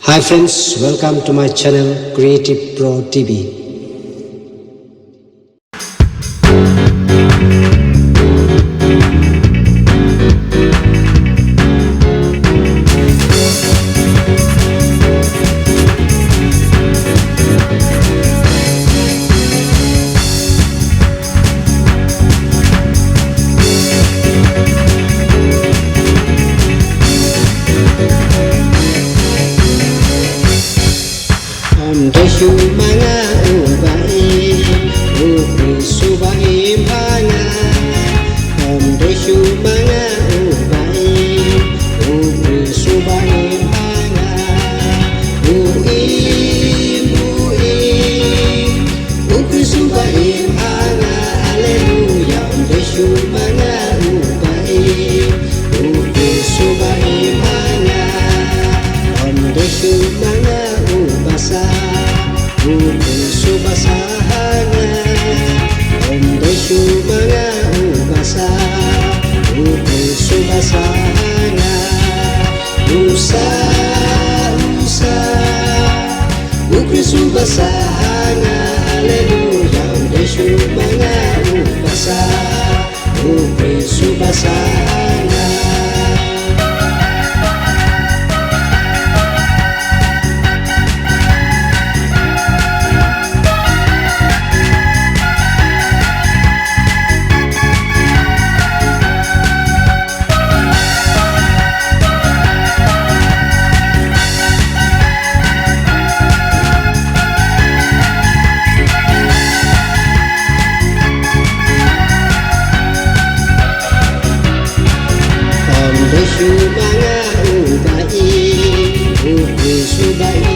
Hi friends, welcome to my channel Creative Pro TV. Desu manga ubai, ubi subai manga. Desu manga ubai, ubi subai manga. Ubi subai manga. Haleluya. Desu manga ubai, ubi subai manga. Desu manga ubasa. Desu basahanga, desu manga ubasa, desu basahanga, desu basahanga, haleluya, desu manga ubasa, desu basahanga. Desu manga ubai, ubi subai